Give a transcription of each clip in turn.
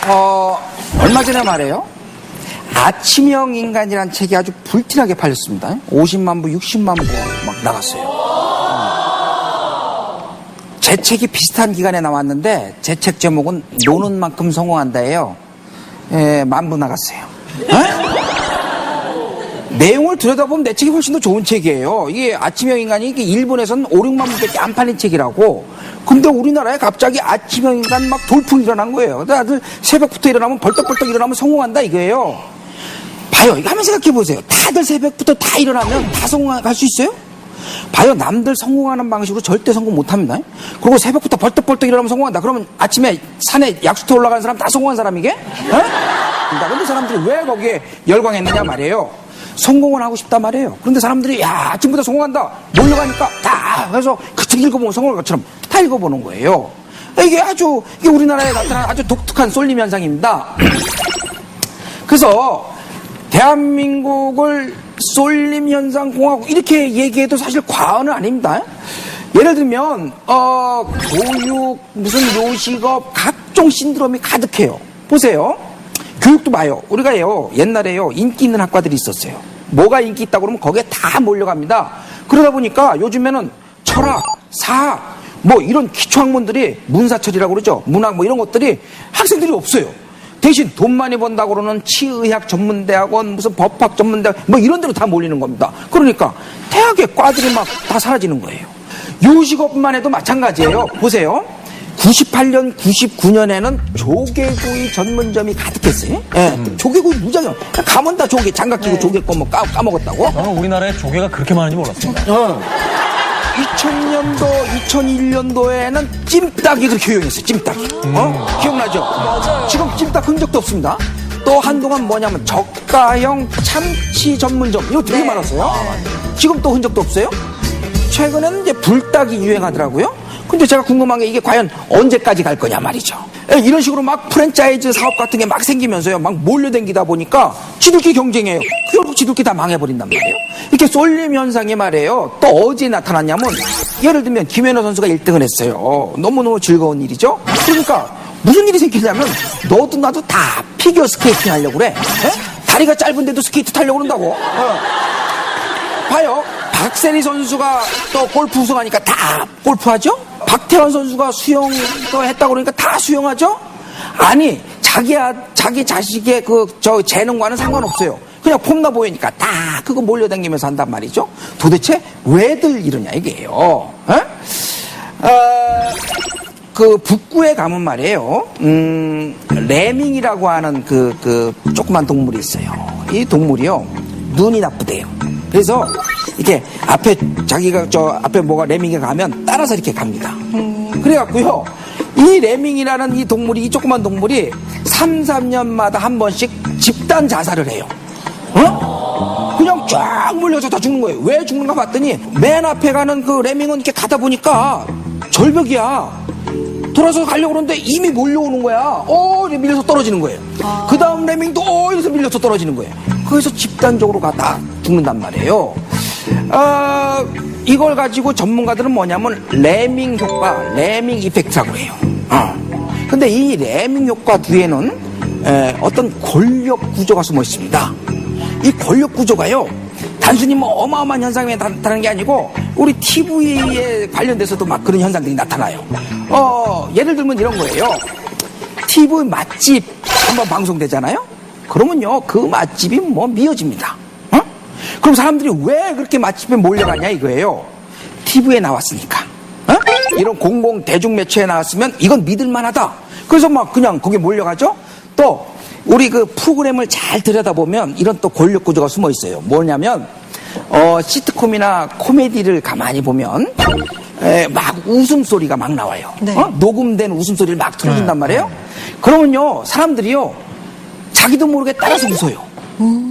얼마 전에 말이에요. 아침형 인간이라는 책이 아주 불티나게 팔렸습니다. 50만 부, 60만 부 막 나갔어요. 제 책이 비슷한 기간에 나왔는데 제 책 제목은 노는 만큼 성공한다예요. 만 부 나갔어요. 내용을 들여다보면 내 책이 훨씬 더 좋은 책이에요. 이게 아침형 인간이 이게 일본에서는 5, 6만 부밖에 안 팔린 책이라고. 근데 우리나라에 갑자기 아침형 인간 막 돌풍이 일어난 거예요. 다들 새벽부터 일어나면 벌떡벌떡 일어나면 성공한다 이거예요. 봐요. 이거 한번 생각해 보세요. 다들 새벽부터 다 일어나면 다 성공할 수 있어요? 봐요. 남들 성공하는 방식으로 절대 성공 못 합니다. 그리고 새벽부터 벌떡벌떡 일어나면 성공한다. 그러면 아침에 산에 약수터 올라가는 사람 다 성공한 사람이게? 근데 사람들이 왜 거기에 열광했느냐 말이에요. 성공을 하고 싶단 말이에요. 그런데 사람들이 야 아침부터 성공한다 몰려가니까 다 해서 그 책 읽어보면 성공할 것처럼 다 읽어보는 거예요. 이게 우리나라에 나타난 아주 독특한 쏠림 현상입니다. 그래서 대한민국을 쏠림 현상 공화국 이렇게 얘기해도 사실 과언은 아닙니다. 예를 들면 교육 무슨 요식업 각종 신드롬이 가득해요. 보세요. 교육도 봐요. 우리가요 옛날에요 인기 있는 학과들이 있었어요. 뭐가 인기 있다고 그러면 거기에 다 몰려갑니다. 그러다 보니까 요즘에는 철학, 사학 뭐 이런 기초학문들이 문사철이라고 그러죠. 문학 뭐 이런 것들이 학생들이 없어요. 대신 돈 많이 번다고 그러는 치의학 전문대학원 무슨 법학 전문대학 뭐 이런 데로 다 몰리는 겁니다. 그러니까 대학의 과들이 막 다 사라지는 거예요. 요식업만 해도 마찬가지예요. 보세요. 98년, 99년에는 조개구이 전문점이 가득했어요. 조개구이 무장이요. 가면 다 조개, 장갑 끼고 조개 거 뭐 까먹었다고? 저는 우리나라에 조개가 그렇게 많은지 몰랐습니다. 2000년도, 2001년도에는 찜닭이 그렇게 유행했어요. 찜닭이. 기억나죠? 맞아요. 지금 찜닭 흔적도 없습니다. 또 한동안 뭐냐면 저가형 참치 전문점 이거 되게 많았어요. 지금 또 흔적도 없어요. 최근에는 이제 불닭이 유행하더라고요. 근데 제가 궁금한 게 이게 과연 언제까지 갈 거냐 말이죠. 이런 식으로 막 프랜차이즈 사업 같은 게 막 생기면서요. 막 몰려댕기다 보니까 지들끼리 경쟁해요. 결국 지들끼리 다 망해버린단 말이에요. 이렇게 쏠림 현상이 말이에요. 또 어디에 나타났냐면 예를 들면 김연아 선수가 1등을 했어요. 너무너무 즐거운 일이죠. 그러니까 무슨 일이 생기냐면 너도 나도 다 피겨 스케이팅 하려고 그래. 다리가 짧은데도 스케이트 타려고 그런다고. 봐요. 박세리 선수가 또 골프 우승하니까 다 골프하죠? 박태환 선수가 수영도 했다고 그러니까 다 수영하죠? 아니, 자기 자식의 저 재능과는 상관없어요. 그냥 폼나 보이니까 다 그거 몰려다니면서 한단 말이죠? 도대체 왜들 이러냐, 이게요. 그 북구에 가면 말이에요. 레밍이라고 하는 그 조그만 동물이 있어요. 이 동물이요. 눈이 나쁘대요. 그래서 이렇게 자기가 앞에 뭐가 레밍이 가면 따라서 이렇게 갑니다. 그래갖고요. 이 레밍이라는 이 동물이, 이 조그만 동물이 3, 3년마다 한 번씩 집단 자살을 해요. 그냥 쫙 몰려서 다 죽는 거예요. 왜 죽는가 봤더니 맨 앞에 가는 그 레밍은 이렇게 가다 보니까 절벽이야. 돌아서 가려고 그러는데 이미 몰려오는 거야. 이렇게 밀려서 떨어지는 거예요. 그 다음 레밍도 이래서 밀려서 떨어지는 거예요. 그래서 집단적으로 다 죽는단 말이에요. 이걸 가지고 전문가들은 뭐냐면 레밍 효과, 레밍 이펙트라고 해요. 근데 이 레밍 효과 뒤에는 어떤 권력 구조가 숨어 있습니다. 이 권력 구조가요, 단순히 뭐 어마어마한 현상이 나타나는 게 아니고 우리 TV에 관련돼서도 막 그런 현상들이 나타나요. 예를 들면 이런 거예요. TV 맛집 한번 방송되잖아요. 그러면요 그 맛집이 뭐 미어집니다. 그럼 사람들이 왜 그렇게 맛집에 몰려가냐 이거예요. TV에 나왔으니까. 이런 공공 대중 매체에 나왔으면 이건 믿을만하다. 그래서 막 그냥 거기에 몰려가죠. 또 우리 그 프로그램을 잘 들여다보면 이런 또 권력 구조가 숨어 있어요. 뭐냐면 시트콤이나 코미디를 가만히 보면 막 웃음소리가 막 나와요. 네. 녹음된 웃음소리를 막 틀어준단 말이에요. 그러면요 사람들이요 자기도 모르게 따라서 웃어요.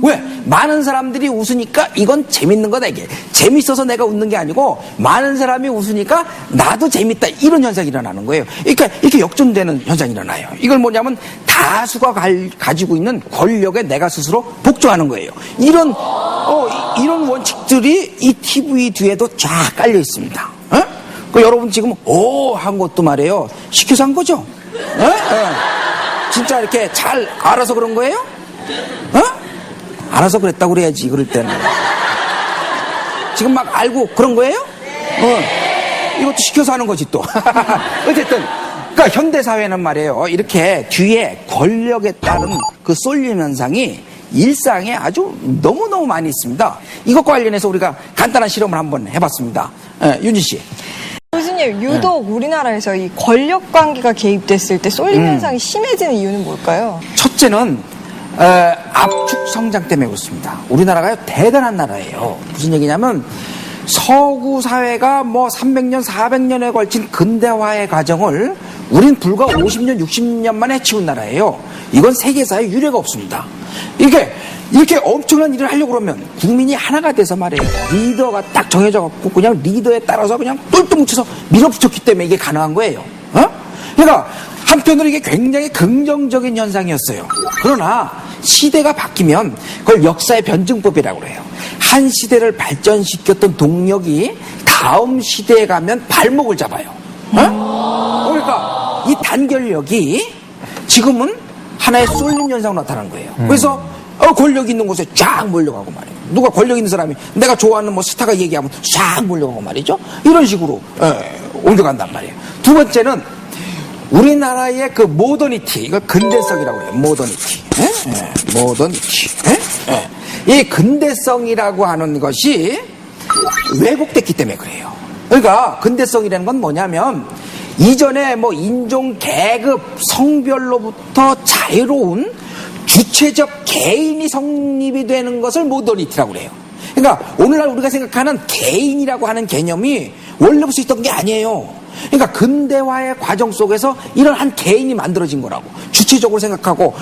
왜? 많은 사람들이 웃으니까 이건 재밌는 거다 이게. 재밌어서 내가 웃는 게 아니고 많은 사람이 웃으니까 나도 재밌다 이런 현상이 일어나는 거예요. 그러니까 이렇게 역전되는 현상이 일어나요. 이걸 뭐냐면 다수가 가지고 있는 권력에 내가 스스로 복종하는 거예요. 이런 원칙들이 이 TV 뒤에도 쫙 깔려 있습니다. 여러분 지금 한 것도 말이에요. 시켜서 한 거죠? 진짜 이렇게 잘 알아서 그런 거예요? 어? 알아서 그랬다고 그래야지, 그럴 때는. 지금 막 알고 그런 거예요? 이것도 시켜서 하는 거지, 또. 어쨌든. 그러니까 현대사회는 말이에요. 이렇게 뒤에 권력에 따른 그 쏠림 현상이 일상에 아주 너무너무 많이 있습니다. 이것과 관련해서 우리가 간단한 실험을 한번 해봤습니다. 윤지 씨. 교수님, 유독 우리나라에서 이 권력 관계가 개입됐을 때 쏠림 현상이 심해지는 이유는 뭘까요? 첫째는 압축 성장 때문에 그렇습니다. 우리나라가 대단한 나라예요. 무슨 얘기냐면 서구 사회가 뭐 300년, 400년에 걸친 근대화의 과정을 우린 불과 50년, 60년 만에 치운 나라예요. 이건 세계사에 유례가 없습니다. 이렇게 엄청난 일을 하려고 그러면 국민이 하나가 돼서 말이에요. 리더가 딱 정해져 갖고 그냥 리더에 따라서 그냥 똘똘 뭉쳐서 밀어붙였기 때문에 이게 가능한 거예요. 그러니까 한편으로 이게 굉장히 긍정적인 현상이었어요. 그러나 시대가 바뀌면 그걸 역사의 변증법이라고 그래요. 한 시대를 발전시켰던 동력이 다음 시대에 가면 발목을 잡아요. 그러니까 이 단결력이 지금은 하나의 쏠림 현상으로 나타나는 거예요. 그래서 권력 있는 곳에 쫙 몰려가고 말이에요. 누가 권력 있는 사람이 내가 좋아하는 뭐 스타가 얘기하면 쫙 몰려가고 말이죠. 이런 식으로 옮겨간단 말이에요. 두 번째는 우리나라의 그 모더니티, 이걸 근대성이라고 해요. 모더니티. 모더니티. 이 근대성이라고 하는 것이 왜곡됐기 때문에 그래요. 그러니까 근대성이라는 건 뭐냐면 이전에 뭐 인종, 계급, 성별로부터 자유로운 주체적 개인이 성립이 되는 것을 모더니티라고 그래요. 그러니까 오늘날 우리가 생각하는 개인이라고 하는 개념이 원래부터 있던 게 아니에요. 그러니까 근대화의 과정 속에서 이런 한 개인이 만들어진 거라고. 주체적으로 생각하고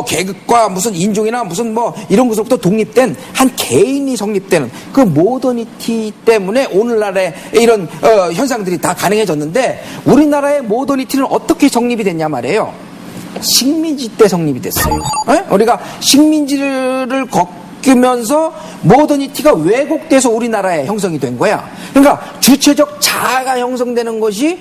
계급과 무슨 인종이나 무슨 뭐 이런 것으로부터 독립된 한 개인이 성립되는 그 모더니티 때문에 오늘날의 이런 현상들이 다 가능해졌는데 우리나라의 모더니티는 어떻게 성립이 됐냐 말이에요. 식민지 때 성립이 됐어요. 우리가 식민지를 겪으면서 모더니티가 왜곡돼서 우리나라에 형성이 된 거야. 그러니까 주체적 자아가 형성되는 것이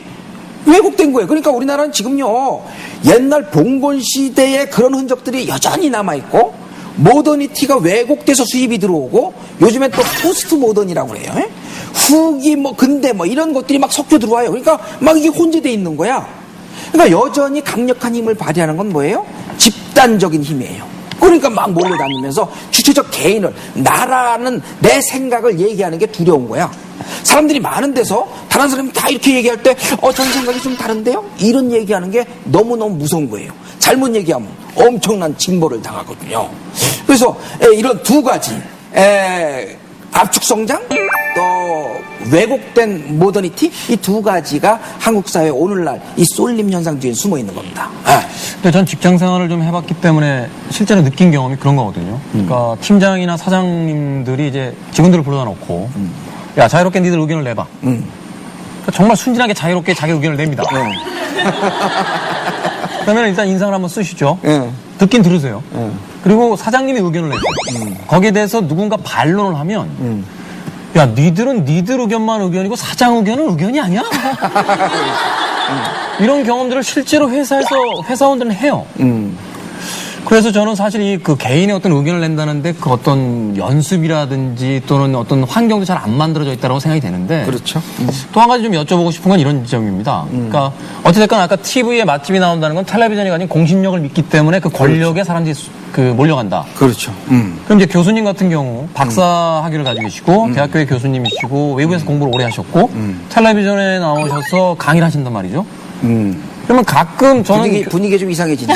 왜곡된 거예요. 그러니까 우리나라는 지금요 옛날 봉건 시대의 그런 흔적들이 여전히 남아있고 모더니티가 왜곡돼서 수입이 들어오고 요즘엔 또 포스트 모던이라고 그래요. 후기 뭐 근대 뭐 이런 것들이 막 섞여 들어와요. 그러니까 막 이게 혼재돼 있는 거야. 그러니까 여전히 강력한 힘을 발휘하는 건 뭐예요? 집단적인 힘이에요. 그러니까 막 몰려다니면서 주체적 개인을, 나라는 내 생각을 얘기하는 게 두려운 거야. 사람들이 많은 데서 다른 사람이 다 이렇게 얘기할 때 전 생각이 좀 다른데요? 이런 얘기하는 게 너무너무 무서운 거예요. 잘못 얘기하면 엄청난 징벌을 당하거든요. 그래서 이런 두 가지 압축성장 또 왜곡된 모더니티 이 두 가지가 한국 사회 오늘날 이 쏠림 현상 뒤에 숨어 있는 겁니다. 근데 전 직장 생활을 좀 해봤기 때문에 실제로 느낀 경험이 그런 거거든요. 그러니까 팀장이나 사장님들이 이제 직원들을 불러다 놓고 야 자유롭게 니들 의견을 내봐. 그러니까 정말 순진하게 자유롭게 자기 의견을 냅니다. 그러면 일단 인상을 한번 쓰시죠. 듣긴 들으세요. 그리고 사장님이 의견을 내죠. 거기에 대해서 누군가 반론을 하면 야 니들은 니들 의견만 의견이고 사장 의견은 의견이 아니야? 이런 경험들을 실제로 회사원들은 해요. 그래서 저는 사실 이 그 개인의 어떤 의견을 낸다는데 그 어떤 연습이라든지 또는 어떤 환경도 잘 안 만들어져 있다고 생각이 되는데. 그렇죠. 또 한 가지 좀 여쭤보고 싶은 건 이런 점입니다. 그러니까 어찌됐건 아까 TV에 맛집이 나온다는 건 텔레비전이 가진 공신력을 믿기 때문에 그 권력에 그렇죠. 사람들이 몰려간다. 그렇죠. 그럼 이제 교수님 같은 경우 박사 학위를 가지고 계시고 대학교의 교수님이시고 외부에서 공부를 오래 하셨고 텔레비전에 나오셔서 강의를 하신단 말이죠. 그러면 가끔 저는 분위기 좀 이상해진데?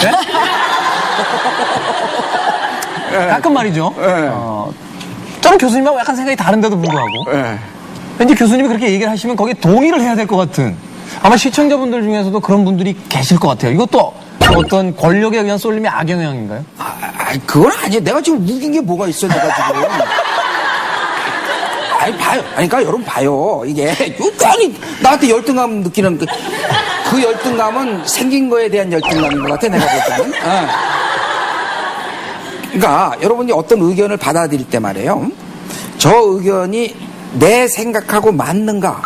가끔 말이죠. 저는 교수님하고 약간 생각이 다른데도 불구하고 왠지 교수님이 그렇게 얘기를 하시면 거기에 동의를 해야 될 것 같은 아마 시청자분들 중에서도 그런 분들이 계실 것 같아요. 이것도 어떤 권력에 의한 쏠림의 악영향인가요? 그건 아니에요. 내가 지금 우긴 게 뭐가 있어, 내가 지금. 봐요. 그러니까 여러분 봐요. 이게 유난히 나한테 열등감 느끼는 그 열등감은 생긴 거에 대한 열등감인 것 같아, 내가 볼 때는. 그러니까 여러분이 어떤 의견을 받아들일 때 말이에요. 저 의견이 내 생각하고 맞는가?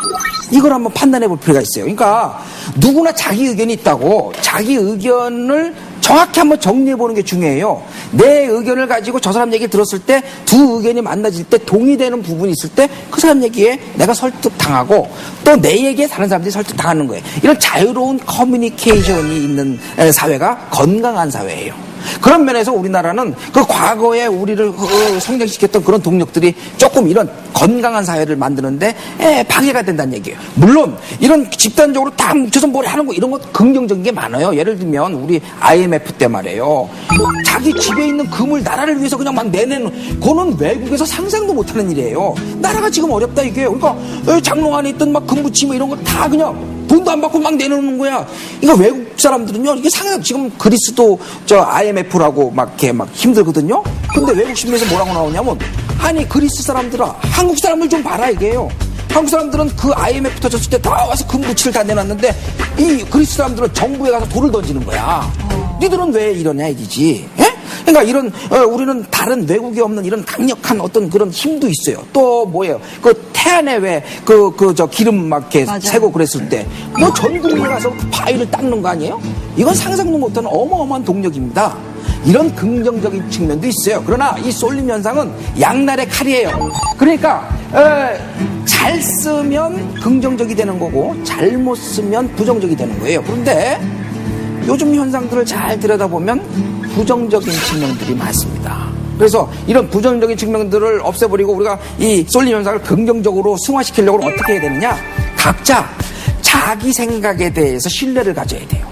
이걸 한번 판단해 볼 필요가 있어요. 그러니까 누구나 자기 의견이 있다고 자기 의견을 정확히 한번 정리해보는 게 중요해요. 내 의견을 가지고 저 사람 얘기를 들었을 때 두 의견이 만나질 때 동의되는 부분이 있을 때 그 사람 얘기에 내가 설득당하고 또 내 얘기에 다른 사람들이 설득당하는 거예요. 이런 자유로운 커뮤니케이션이 있는 사회가 건강한 사회예요. 그런 면에서 우리나라는 그 과거에 우리를 성장시켰던 그런 동력들이 조금 이런 건강한 사회를 만드는데 방해가 된다는 얘기예요. 물론 이런 집단적으로 딱 뭉쳐서 뭘 하는 거 이런 것 긍정적인 게 많아요. 예를 들면 우리 IMF 때 말이에요. 자기 집에 있는 금을 나라를 위해서 그냥 막 내내는 그거는 외국에서 상상도 못하는 일이에요. 나라가 지금 어렵다 이게. 그러니까 장롱 안에 있던 막 금부치 뭐 이런 거 다 그냥 돈도 안 받고 막 내놓는 거야. 이거 외국 사람들은요, 이게 상상, 지금 그리스도 저 IMF라고 막 이렇게 막 힘들거든요? 근데 외국 신문에서 뭐라고 나오냐면, 아니, 그리스 사람들아, 한국 사람들 좀 봐라, 이게요. 한국 사람들은 그 IMF 터졌을 때 다 와서 금부치를 다 내놨는데, 이 그리스 사람들은 정부에 가서 돌을 던지는 거야. 니들은 왜 이러냐, 이기지. 예? 그러니까 이런 우리는 다른 외국에 없는 이런 강력한 어떤 그런 힘도 있어요. 또 뭐예요? 그 태안에 왜 저 기름 막 이렇게 새고 그랬을 때 뭐 전 국민에 가서 그 바위를 닦는 거 아니에요? 이건 상상도 못하는 어마어마한 동력입니다. 이런 긍정적인 측면도 있어요. 그러나 이 쏠림 현상은 양날의 칼이에요. 그러니까 잘 쓰면 긍정적이 되는 거고 잘못 쓰면 부정적이 되는 거예요. 그런데 요즘 현상들을 잘 들여다보면 부정적인 측면들이 많습니다. 그래서 이런 부정적인 측면들을 없애버리고 우리가 이 쏠림 현상을 긍정적으로 승화시키려고 어떻게 해야 되느냐? 각자 자기 생각에 대해서 신뢰를 가져야 돼요.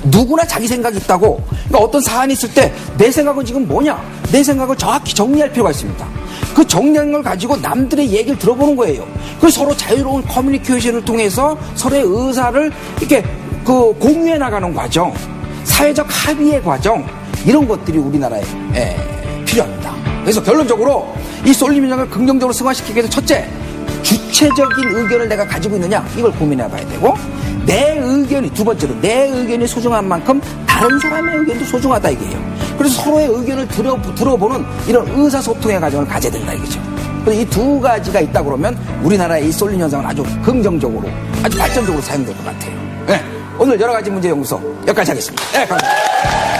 누구나 자기 생각이 있다고. 그러니까 어떤 사안이 있을 때 내 생각은 지금 뭐냐? 내 생각을 정확히 정리할 필요가 있습니다. 그 정리한 걸 가지고 남들의 얘기를 들어보는 거예요. 그래서 서로 자유로운 커뮤니케이션을 통해서 서로의 의사를 이렇게 공유해 나가는 과정, 사회적 합의의 과정, 이런 것들이 우리나라에 필요합니다. 그래서 결론적으로 이 쏠림 현상을 긍정적으로 승화시키기 위해서 첫째, 주체적인 의견을 내가 가지고 있느냐 이걸 고민해 봐야 되고, 내 의견이 두 번째로 내 의견이 소중한 만큼 다른 사람의 의견도 소중하다 이게요. 그래서 서로의 의견을 들어보는 이런 의사소통의 과정을 가져야 된다 이거죠. 그래서 이 두 가지가 있다 그러면 우리나라의 이 쏠림 현상은 아주 긍정적으로 아주 발전적으로 사용될 것 같아요. 네, 오늘 여러 가지 문제 연구소 여기까지 하겠습니다. 네, 감사합니다.